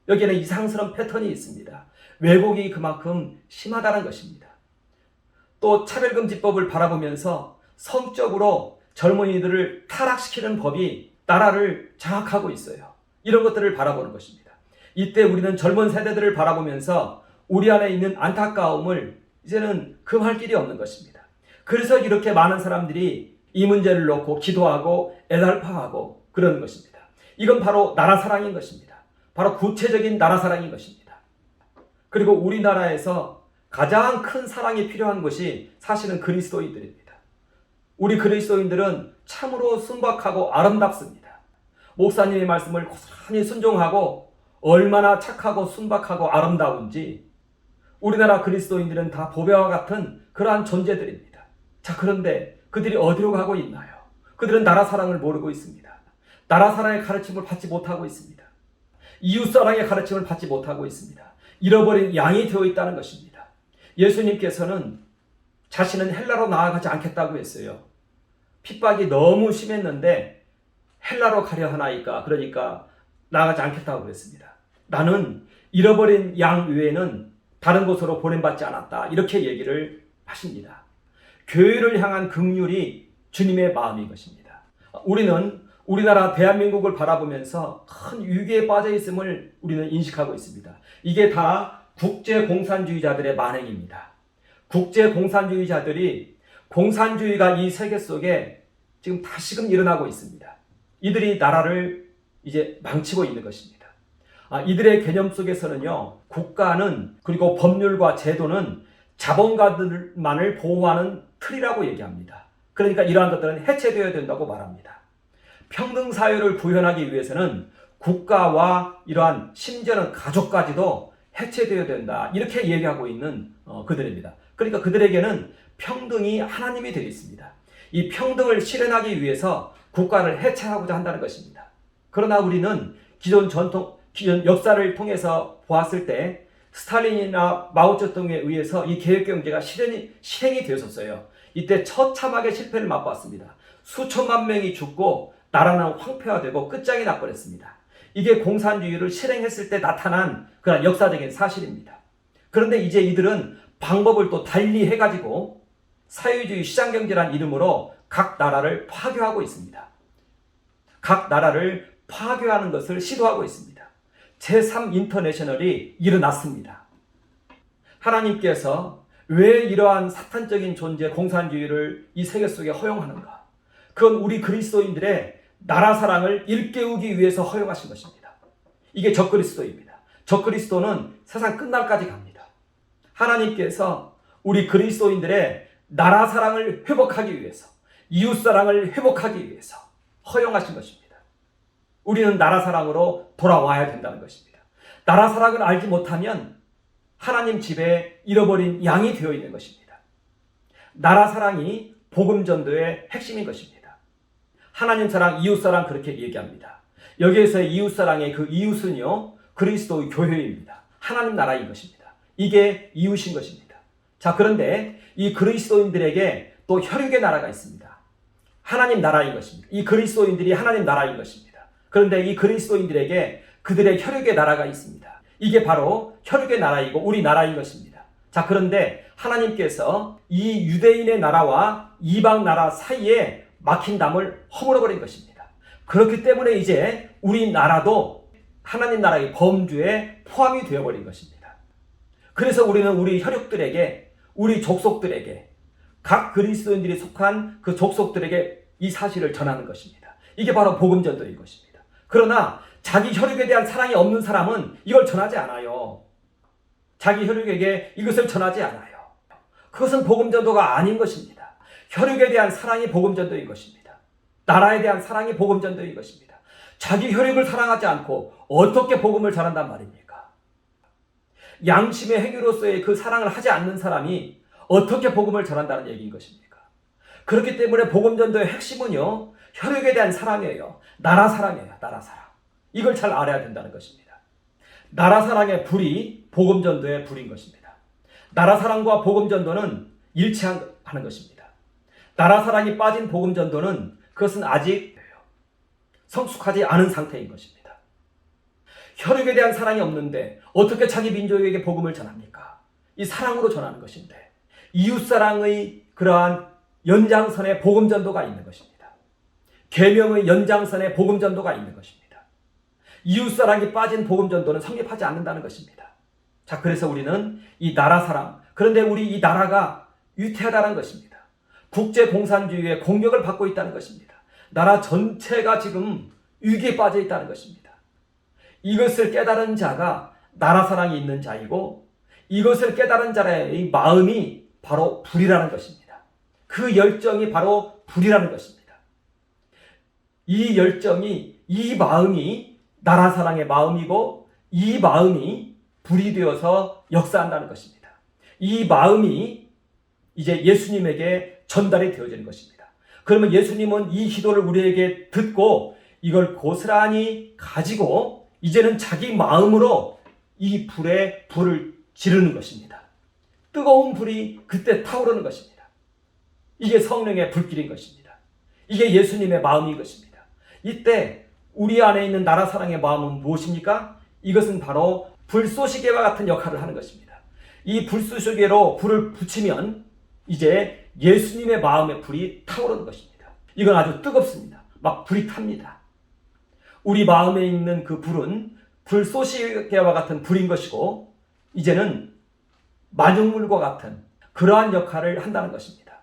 여기에는 이상스러운 패턴이 있습니다. 왜곡이 그만큼 심하다는 것입니다. 또 차별금지법을 바라보면서 성적으로 젊은이들을 타락시키는 법이 나라를 장악하고 있어요. 이런 것들을 바라보는 것입니다. 이때 우리는 젊은 세대들을 바라보면서 우리 안에 있는 안타까움을 이제는 금할 길이 없는 것입니다. 그래서 이렇게 많은 사람들이 이 문제를 놓고 기도하고 애달파하고 그러는 것입니다. 이건 바로 나라 사랑인 것입니다. 바로 구체적인 나라 사랑인 것입니다. 그리고 우리나라에서 가장 큰 사랑이 필요한 것이 사실은 그리스도인들입니다. 우리 그리스도인들은 참으로 순박하고 아름답습니다. 목사님의 말씀을 고스란히 순종하고 얼마나 착하고 순박하고 아름다운지 우리나라 그리스도인들은 다 보배와 같은 그러한 존재들입니다. 자, 그런데 그들이 어디로 가고 있나요? 그들은 나라 사랑을 모르고 있습니다. 나라 사랑의 가르침을 받지 못하고 있습니다. 이웃 사랑의 가르침을 받지 못하고 있습니다. 잃어버린 양이 되어 있다는 것입니다. 예수님께서는 자신은 헬라로 나아가지 않겠다고 했어요. 핍박이 너무 심했는데 헬라로 가려 하나이까? 그러니까 나아가지 않겠다고 그랬습니다. 나는 잃어버린 양 외에는 다른 곳으로 보냄받지 않았다. 이렇게 얘기를 하십니다. 교회를 향한 긍휼이 주님의 마음인 것입니다. 우리는 우리나라 대한민국을 바라보면서 큰 위기에 빠져 있음을 우리는 인식하고 있습니다. 이게 다 국제공산주의자들의 만행입니다. 국제공산주의자들이 공산주의가 이 세계 속에 지금 다시금 일어나고 있습니다. 이들이 나라를 이제 망치고 있는 것입니다. 이들의 개념 속에서는요, 국가는 그리고 법률과 제도는 자본가들만을 보호하는 틀이라고 얘기합니다. 그러니까 이러한 것들은 해체되어야 된다고 말합니다. 평등사회를 구현하기 위해서는 국가와 이러한 심지어는 가족까지도 해체되어야 된다. 이렇게 얘기하고 있는 그들입니다. 그러니까 그들에게는 평등이 하나님이 되어 있습니다. 이 평등을 실현하기 위해서 국가를 해체하고자 한다는 것입니다. 그러나 우리는 기존 역사를 통해서 보았을 때 스탈린이나 마오쩌둥에 의해서 이 계획경제가 실행이 되었었어요. 이때 처참하게 실패를 맛봤습니다. 수천만 명이 죽고 나라는 황폐화되고 끝장이 나버렸습니다. 이게 공산주의를 실행했을 때 나타난 그런 역사적인 사실입니다. 그런데 이제 이들은 방법을 또 달리 해가지고 사회주의 시장경제란 이름으로 각 나라를 파괴하고 있습니다. 각 나라를 파괴하는 것을 시도하고 있습니다. 제3인터내셔널이 일어났습니다. 하나님께서 왜 이러한 사탄적인 존재 공산주의를 이 세계 속에 허용하는가? 그건 우리 그리스도인들의 나라 사랑을 일깨우기 위해서 허용하신 것입니다. 이게 적그리스도입니다. 적그리스도는 세상 끝날까지 갑니다. 하나님께서 우리 그리스도인들의 나라 사랑을 회복하기 위해서, 이웃 사랑을 회복하기 위해서 허용하신 것입니다. 우리는 나라 사랑으로 돌아와야 된다는 것입니다. 나라 사랑을 알지 못하면 하나님 집에 잃어버린 양이 되어 있는 것입니다. 나라 사랑이 복음 전도의 핵심인 것입니다. 하나님 사랑, 이웃 사랑 그렇게 얘기합니다. 여기에서의 이웃 사랑의 그 이웃은요, 그리스도의 교회입니다. 하나님 나라인 것입니다. 이게 이웃인 것입니다. 자, 그런데 이 그리스도인들에게 또 혈육의 나라가 있습니다. 하나님 나라인 것입니다. 이 그리스도인들이 하나님 나라인 것입니다. 그런데 이 그리스도인들에게 그들의 혈육의 나라가 있습니다. 이게 바로 혈육의 나라이고 우리 나라인 것입니다. 자, 그런데 하나님께서 이 유대인의 나라와 이방 나라 사이에 막힌 담을 허물어버린 것입니다. 그렇기 때문에 이제 우리 나라도 하나님 나라의 범주에 포함이 되어버린 것입니다. 그래서 우리는 우리 혈육들에게, 우리 족속들에게, 각 그리스도인들이 속한 그 족속들에게 이 사실을 전하는 것입니다. 이게 바로 복음 전도인 것입니다. 그러나 자기 혈육에 대한 사랑이 없는 사람은 이걸 전하지 않아요. 자기 혈육에게 이것을 전하지 않아요. 그것은 복음 전도가 아닌 것입니다. 혈육에 대한 사랑이 복음 전도인 것입니다. 나라에 대한 사랑이 복음 전도인 것입니다. 자기 혈육을 사랑하지 않고 어떻게 복음을 전한단 말입니까? 양심의 행위로서의 그 사랑을 하지 않는 사람이 어떻게 복음을 전한다는 얘기인 것입니까? 그렇기 때문에 복음 전도의 핵심은요, 혈육에 대한 사랑이에요. 나라 사랑이에요. 나라 사랑. 이걸 잘 알아야 된다는 것입니다. 나라 사랑의 불이 복음 전도의 불인 것입니다. 나라 사랑과 복음 전도는 일치하는 것입니다. 나라 사랑이 빠진 복음 전도는 그것은 아직 성숙하지 않은 상태인 것입니다. 혈육에 대한 사랑이 없는데 어떻게 자기 민족에게 복음을 전합니까? 이 사랑으로 전하는 것인데, 이웃사랑의 그러한 연장선에 복음 전도가 있는 것입니다. 계명의 연장선에 복음 전도가 있는 것입니다. 이웃사랑이 빠진 복음 전도는 성립하지 않는다는 것입니다. 자, 그래서 우리는 이 나라 사랑, 그런데 우리 이 나라가 위태하다는 것입니다. 국제공산주의의 공격을 받고 있다는 것입니다. 나라 전체가 지금 위기에 빠져 있다는 것입니다. 이것을 깨달은 자가 나라 사랑이 있는 자이고, 이것을 깨달은 자의 마음이 바로 불이라는 것입니다. 그 열정이 바로 불이라는 것입니다. 이 열정이, 이 마음이 나라 사랑의 마음이고, 이 마음이 불이 되어서 역사한다는 것입니다. 이 마음이 이제 예수님에게 전달이 되어지는 것입니다. 그러면 예수님은 이 기도를 우리에게 듣고 이걸 고스란히 가지고 이제는 자기 마음으로 이 불에 불을 지르는 것입니다. 뜨거운 불이 그때 타오르는 것입니다. 이게 성령의 불길인 것입니다. 이게 예수님의 마음인 것입니다. 이때 우리 안에 있는 나라 사랑의 마음은 무엇입니까? 이것은 바로 불쏘시개와 같은 역할을 하는 것입니다. 이 불쏘시개로 불을 붙이면 이제 예수님의 마음의 불이 타오르는 것입니다. 이건 아주 뜨겁습니다. 막 불이 탑니다. 우리 마음에 있는 그 불은 불쏘시개와 같은 불인 것이고, 이제는 마중물과 같은 그러한 역할을 한다는 것입니다.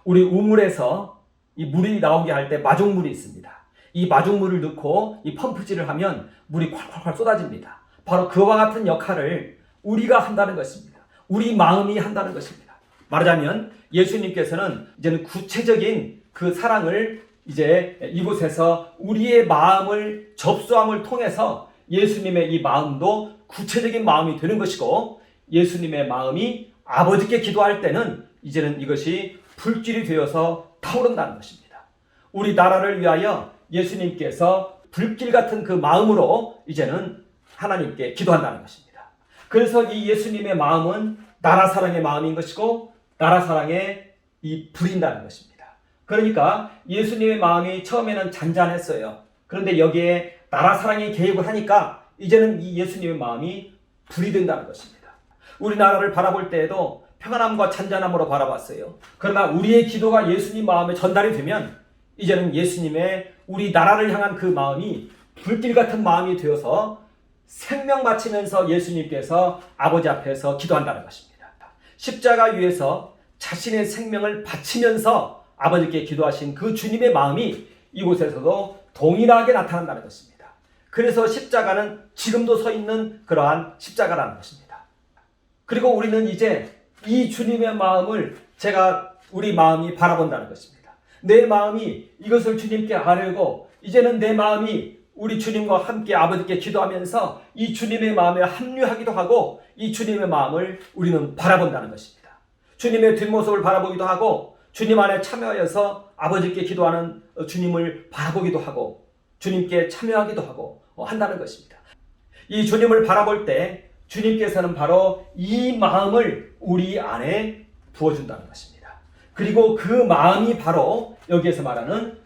우리 우물에서 이 물이 나오게 할 때 마중물이 있습니다. 이 마중물을 넣고 이 펌프질을 하면 물이 콸콸콸 쏟아집니다. 바로 그와 같은 역할을 우리가 한다는 것입니다. 우리 마음이 한다는 것입니다. 말하자면 예수님께서는 이제는 구체적인 그 사랑을 이제 이곳에서 우리의 마음을 접수함을 통해서 예수님의 이 마음도 구체적인 마음이 되는 것이고, 예수님의 마음이 아버지께 기도할 때는 이제는 이것이 불길이 되어서 타오른다는 것입니다. 우리 나라를 위하여 예수님께서 불길 같은 그 마음으로 이제는 하나님께 기도한다는 것입니다. 그래서 이 예수님의 마음은 나라 사랑의 마음인 것이고, 나라 사랑의 이 불인다는 것입니다. 그러니까 예수님의 마음이 처음에는 잔잔했어요. 그런데 여기에 나라 사랑이 개입을 하니까 이제는 이 예수님의 마음이 불이 된다는 것입니다. 우리나라를 바라볼 때에도 평안함과 잔잔함으로 바라봤어요. 그러나 우리의 기도가 예수님 마음에 전달이 되면 이제는 예수님의 우리 나라를 향한 그 마음이 불길 같은 마음이 되어서 생명 바치면서 예수님께서 아버지 앞에서 기도한다는 것입니다. 십자가 위에서 자신의 생명을 바치면서 아버지께 기도하신 그 주님의 마음이 이곳에서도 동일하게 나타난다는 것입니다. 그래서 십자가는 지금도 서 있는 그러한 십자가라는 것입니다. 그리고 우리는 이제 이 주님의 마음을 우리 마음이 바라본다는 것입니다. 내 마음이 이것을 주님께 아뢰고, 이제는 내 마음이 우리 주님과 함께 아버지께 기도하면서 이 주님의 마음에 합류하기도 하고, 이 주님의 마음을 우리는 바라본다는 것입니다. 주님의 뒷모습을 바라보기도 하고, 주님 안에 참여하여서 아버지께 기도하는 주님을 바라보기도 하고, 주님께 참여하기도 하고 한다는 것입니다. 이 주님을 바라볼 때 주님께서는 바로 이 마음을 우리 안에 부어준다는 것입니다. 그리고 그 마음이 바로 여기에서 말하는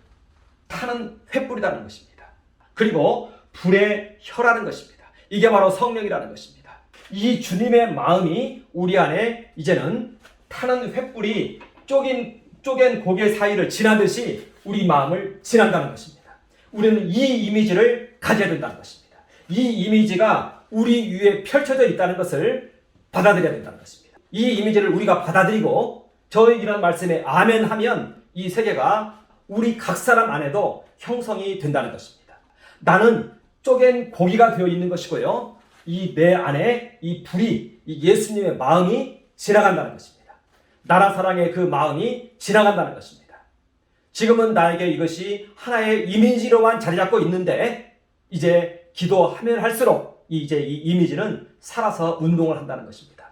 타는 횃불이라는 것입니다. 그리고 불의 혀라는 것입니다. 이게 바로 성령이라는 것입니다. 이 주님의 마음이 우리 안에 이제는 타는 횃불이 쪼갠 고개 사이를 지나듯이 우리 마음을 지난다는 것입니다. 우리는 이 이미지를 가져야 된다는 것입니다. 이 이미지가 우리 위에 펼쳐져 있다는 것을 받아들여야 된다는 것입니다. 이 이미지를 우리가 받아들이고 저에게는 말씀에 아멘 하면 이 세계가 우리 각 사람 안에도 형성이 된다는 것입니다. 나는 쪼갠 고기가 되어 있는 것이고요. 이 내 안에 이 불이, 이 예수님의 마음이 지나간다는 것입니다. 나라 사랑의 그 마음이 지나간다는 것입니다. 지금은 나에게 이것이 하나의 이미지로만 자리 잡고 있는데 이제 기도하면 할수록 이제 이 이미지는 살아서 운동을 한다는 것입니다.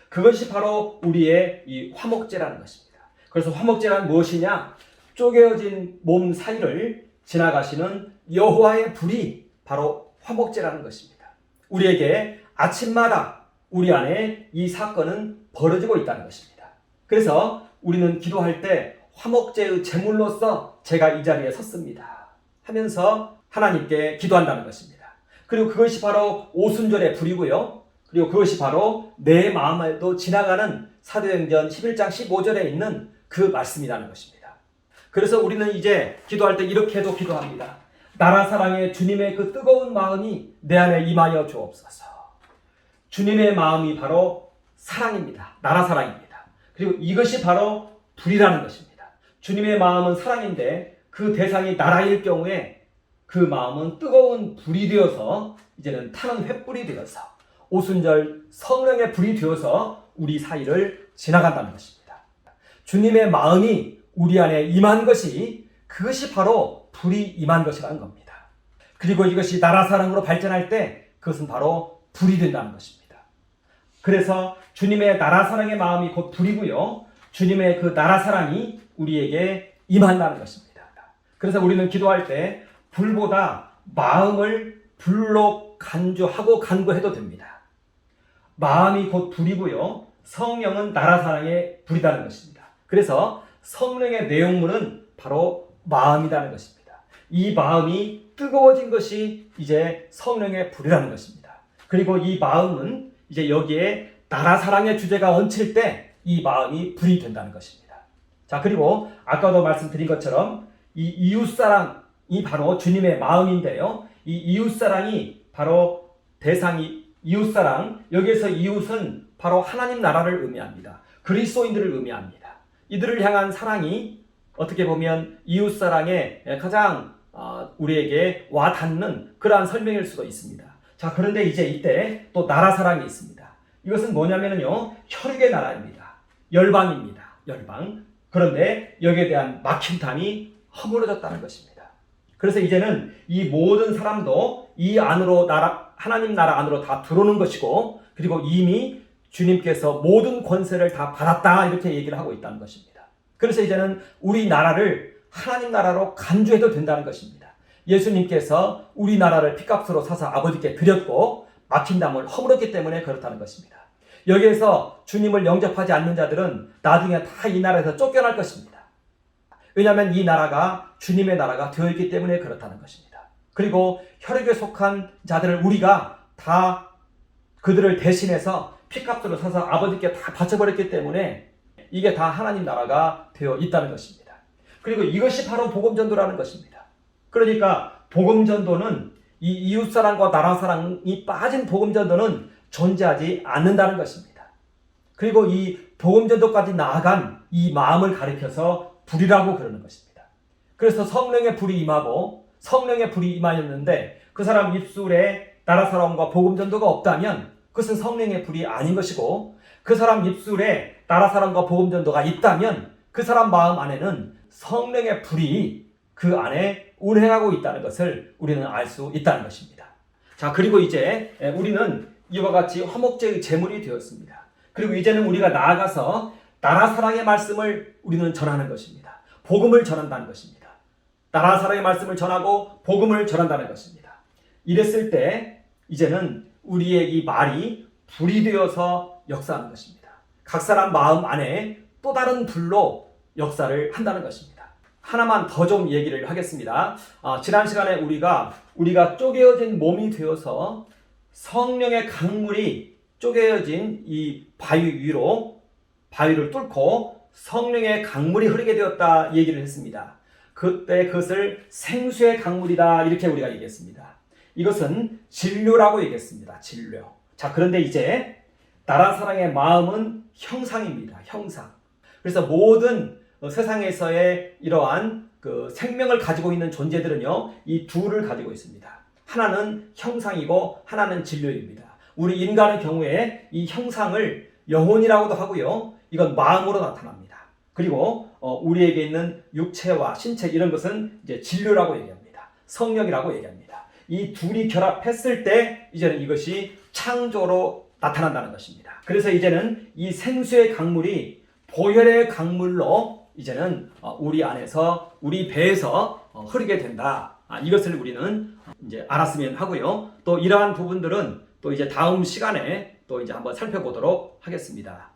그것이 바로 우리의 이 화목제라는 것입니다. 그래서 화목제란 무엇이냐? 쪼개어진 몸 사이를 지나가시는 여호와의 불이 바로 화목제라는 것입니다. 우리에게 아침마다 우리 안에 이 사건은 벌어지고 있다는 것입니다. 그래서 우리는 기도할 때 화목제의 제물로서 제가 이 자리에 섰습니다 하면서 하나님께 기도한다는 것입니다. 그리고 그것이 바로 오순절의 불이고요. 그리고 그것이 바로 내 마음에도 지나가는 사도행전 11장 15절에 있는 그 말씀이라는 것입니다. 그래서 우리는 이제 기도할 때 이렇게도 기도합니다. 나라 사랑의 주님의 그 뜨거운 마음이 내 안에 임하여 주옵소서. 주님의 마음이 바로 사랑입니다. 나라 사랑입니다. 그리고 이것이 바로 불이라는 것입니다. 주님의 마음은 사랑인데 그 대상이 나라일 경우에 그 마음은 뜨거운 불이 되어서 이제는 타는 횃불이 되어서 오순절 성령의 불이 되어서 우리 사이를 지나간다는 것입니다. 주님의 마음이 우리 안에 임한 것이 그것이 바로 불이 임한 것이라는 겁니다. 그리고 이것이 나라 사랑으로 발전할 때 그것은 바로 불이 된다는 것입니다. 그래서 주님의 나라 사랑의 마음이 곧 불이고요. 주님의 그 나라 사랑이 우리에게 임한다는 것입니다. 그래서 우리는 기도할 때 불보다 마음을 불로 간주하고 간구해도 됩니다. 마음이 곧 불이고요. 성령은 나라 사랑의 불이라는 것입니다. 그래서 성령의 내용물은 바로 마음이라는 것입니다. 이 마음이 뜨거워진 것이 이제 성령의 불이라는 것입니다. 그리고 이 마음은 이제 여기에 나라 사랑의 주제가 얹힐 때 이 마음이 불이 된다는 것입니다. 자, 그리고 아까도 말씀드린 것처럼 이 이웃사랑이 바로 주님의 마음인데요. 이 이웃사랑이 바로 대상이 이웃사랑, 여기에서 이웃은 바로 하나님 나라를 의미합니다. 그리스도인들을 의미합니다. 이들을 향한 사랑이 어떻게 보면 이웃사랑의 가장 우리에게 와닿는 그러한 설명일 수도 있습니다. 자, 그런데 이제 이때 또 나라 사랑이 있습니다. 이것은 뭐냐면요, 혈육의 나라입니다. 열방입니다. 열방. 그런데 여기에 대한 막힘탐이 허물어졌다는 것입니다. 그래서 이제는 이 모든 사람도 이 안으로 하나님 나라 안으로 다 들어오는 것이고, 그리고 이미 주님께서 모든 권세를 다 받았다 이렇게 얘기를 하고 있다는 것입니다. 그래서 이제는 우리 나라를 하나님 나라로 간주해도 된다는 것입니다. 예수님께서 우리 나라를 핏값으로 사서 아버지께 드렸고 막힌 담을 허물었기 때문에 그렇다는 것입니다. 여기에서 주님을 영접하지 않는 자들은 나중에 다 이 나라에서 쫓겨날 것입니다. 왜냐하면 이 나라가 주님의 나라가 되어 있기 때문에 그렇다는 것입니다. 그리고 혈육에 속한 자들을 우리가 다 그들을 대신해서 핏값으로 사서 아버지께 다 바쳐버렸기 때문에 이게 다 하나님 나라가 되어 있다는 것입니다. 그리고 이것이 바로 복음전도라는 것입니다. 그러니까 복음전도는 이 이웃사랑과 나라사랑이 빠진 복음전도는 존재하지 않는다는 것입니다. 그리고 이 복음전도까지 나아간 이 마음을 가리켜서 불이라고 그러는 것입니다. 그래서 성령의 불이 임하고 성령의 불이 임하였는데 그 사람 입술에 나라사랑과 복음전도가 없다면 그것은 성령의 불이 아닌 것이고, 그 사람 입술에 나라사랑과 복음전도가 있다면 그 사람 마음 안에는 성령의 불이 그 안에 운행하고 있다는 것을 우리는 알 수 있다는 것입니다. 자, 그리고 이제 우리는 이와 같이 화목제의 제물이 되었습니다. 그리고 이제는 우리가 나아가서 나라 사랑의 말씀을 우리는 전하는 것입니다. 복음을 전한다는 것입니다. 나라 사랑의 말씀을 전하고 복음을 전한다는 것입니다. 이랬을 때 이제는 우리의 이 말이 불이 되어서 역사하는 것입니다. 각 사람 마음 안에 또 다른 불로 역사를 한다는 것입니다. 하나만 더 좀 얘기를 하겠습니다. 지난 시간에 우리가 쪼개어진 몸이 되어서 성령의 강물이 쪼개어진 이 바위 위로 바위를 뚫고 성령의 강물이 흐르게 되었다 얘기를 했습니다. 그때 그것을 생수의 강물이다 이렇게 우리가 얘기했습니다. 이것은 진료라고 얘기했습니다. 진료. 자, 그런데 이제 나라 사랑의 마음은 형상입니다. 형상. 그래서 모든 세상에서의 이러한 그 생명을 가지고 있는 존재들은요, 이 둘을 가지고 있습니다. 하나는 형상이고 하나는 진료입니다. 우리 인간의 경우에 이 형상을 영혼이라고도 하고요, 이건 마음으로 나타납니다. 그리고 우리에게 있는 육체와 신체 이런 것은 이제 진료라고 얘기합니다. 성령이라고 얘기합니다. 이 둘이 결합했을 때 이제는 이것이 창조로 나타난다는 것입니다. 그래서 이제는 이 생수의 강물이 보혈의 강물로 이제는 우리 안에서, 우리 배에서 흐르게 된다. 이것을 우리는 이제 알았으면 하고요. 또 이러한 부분들은 또 이제 다음 시간에 또 이제 한번 살펴보도록 하겠습니다.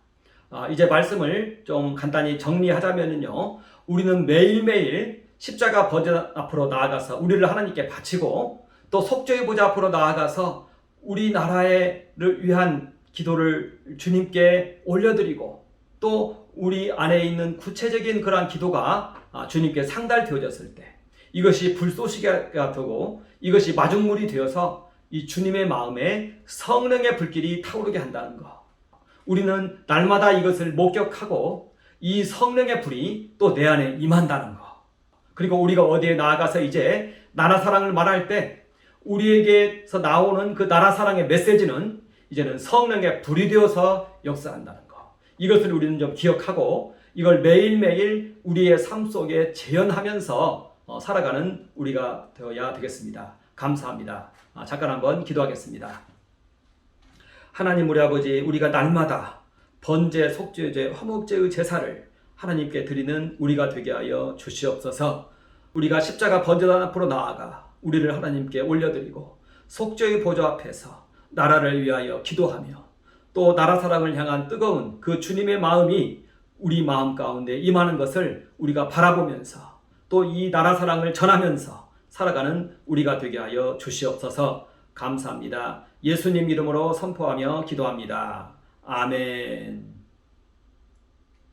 이제 말씀을 좀 간단히 정리하자면요, 우리는 매일매일 십자가 번제 앞으로 나아가서 우리를 하나님께 바치고, 또 속죄의 보좌 앞으로 나아가서 우리나라를 위한 기도를 주님께 올려드리고, 또 우리 안에 있는 구체적인 그러한 기도가 주님께 상달되어졌을 때 이것이 불쏘시개가 되고 이것이 마중물이 되어서 이 주님의 마음에 성령의 불길이 타오르게 한다는 것. 우리는 날마다 이것을 목격하고 이 성령의 불이 또 내 안에 임한다는 것. 그리고 우리가 어디에 나아가서 이제 나라 사랑을 말할 때 우리에게서 나오는 그 나라 사랑의 메시지는 이제는 성령의 불이 되어서 역사한다는 것. 이것을 우리는 좀 기억하고 이걸 매일매일 우리의 삶 속에 재현하면서 살아가는 우리가 되어야 되겠습니다. 감사합니다. 잠깐 한번 기도하겠습니다. 하나님 우리 아버지, 우리가 날마다 번제, 속죄제, 화목제의 제사를 하나님께 드리는 우리가 되게 하여 주시옵소서. 우리가 십자가 번제단 앞으로 나아가 우리를 하나님께 올려드리고 속죄의 보좌 앞에서 나라를 위하여 기도하며 또 나라 사랑을 향한 뜨거운 그 주님의 마음이 우리 마음 가운데 임하는 것을 우리가 바라보면서 또 이 나라 사랑을 전하면서 살아가는 우리가 되게 하여 주시옵소서. 감사합니다. 예수님 이름으로 선포하며 기도합니다. 아멘.